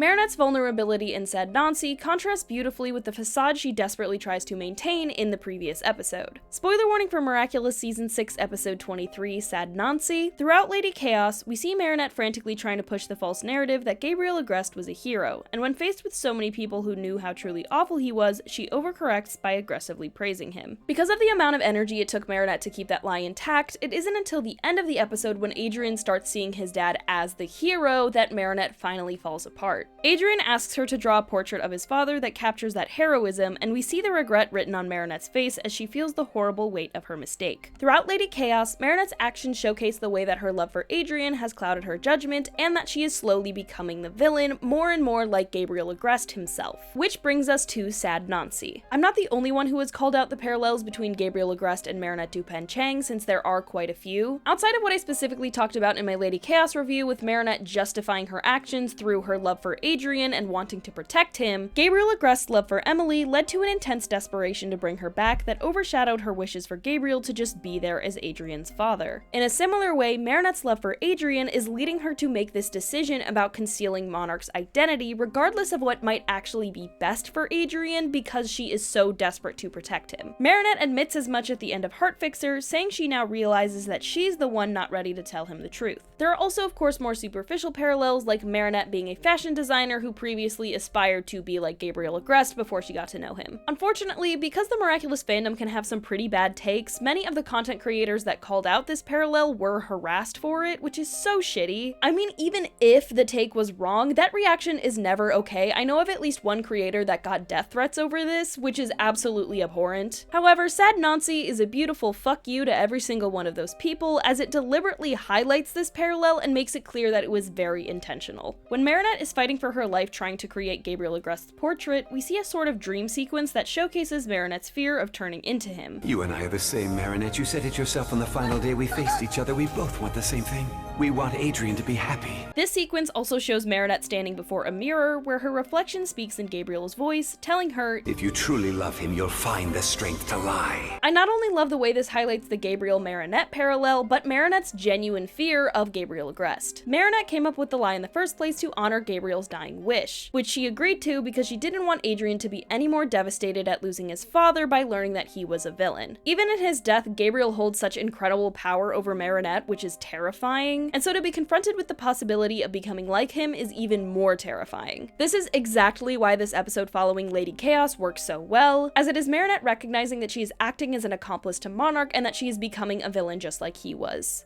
Marinette's vulnerability in Sad Nancy contrasts beautifully with the facade she desperately tries to maintain in the previous episode. Spoiler warning for Miraculous Season 6 Episode 23, Sad Nancy. Throughout Lady Chaos, we see Marinette frantically trying to push the false narrative that Gabriel Agreste was a hero, and when faced with so many people who knew how truly awful he was, she overcorrects by aggressively praising him. Because of the amount of energy it took Marinette to keep that lie intact, it isn't until the end of the episode when Adrian starts seeing his dad as the hero that Marinette finally falls apart. Adrian asks her to draw a portrait of his father that captures that heroism, and we see the regret written on Marinette's face as she feels the horrible weight of her mistake. Throughout Lady Chaos, Marinette's actions showcase the way that her love for Adrian has clouded her judgment, and that she is slowly becoming the villain, more and more like Gabriel Agreste himself. Which brings us to Sad Nancy. I'm not the only one who has called out the parallels between Gabriel Agreste and Marinette Dupain-Cheng, since there are quite a few. Outside of what I specifically talked about in my Lady Chaos review with Marinette justifying her actions through her love for Adrian and wanting to protect him, Gabriel Agreste's love for Emily led to an intense desperation to bring her back that overshadowed her wishes for Gabriel to just be there as Adrian's father. In a similar way, Marinette's love for Adrian is leading her to make this decision about concealing Monarch's identity regardless of what might actually be best for Adrian because she is so desperate to protect him. Marinette admits as much at the end of Heartfixer, saying she now realizes that she's the one not ready to tell him the truth. There are also of course more superficial parallels, like Marinette being a fashion designer who previously aspired to be like Gabriel Agreste before she got to know him. Unfortunately, because the Miraculous fandom can have some pretty bad takes, many of the content creators that called out this parallel were harassed for it, which is so shitty. I mean, even if the take was wrong, that reaction is never okay. I know of at least one creator that got death threats over this, which is absolutely abhorrent. However, Sad Nancy is a beautiful fuck you to every single one of those people, as it deliberately highlights this parallel and makes it clear that it was very intentional. When Marinette is fighting for her life trying to create Gabriel Agreste's portrait, we see a sort of dream sequence that showcases Marinette's fear of turning into him. You and I are the same, Marinette. You said it yourself on the final day we faced each other. We both want the same thing. We want Adrian to be happy. This sequence also shows Marinette standing before a mirror where her reflection speaks in Gabriel's voice, telling her, "If you truly love him, you'll find the strength to lie." I not only love the way this highlights the Gabriel-Marinette parallel, but Marinette's genuine fear of Gabriel Agreste. Marinette came up with the lie in the first place to honor Gabriel's dying wish, which she agreed to because she didn't want Adrian to be any more devastated at losing his father by learning that he was a villain. Even in his death, Gabriel holds such incredible power over Marinette, which is terrifying, and so to be confronted with the possibility of becoming like him is even more terrifying. This is exactly why this episode following Lady Chaos works so well, as it is Marinette recognizing that she is acting as an accomplice to Monarch and that she is becoming a villain just like he was.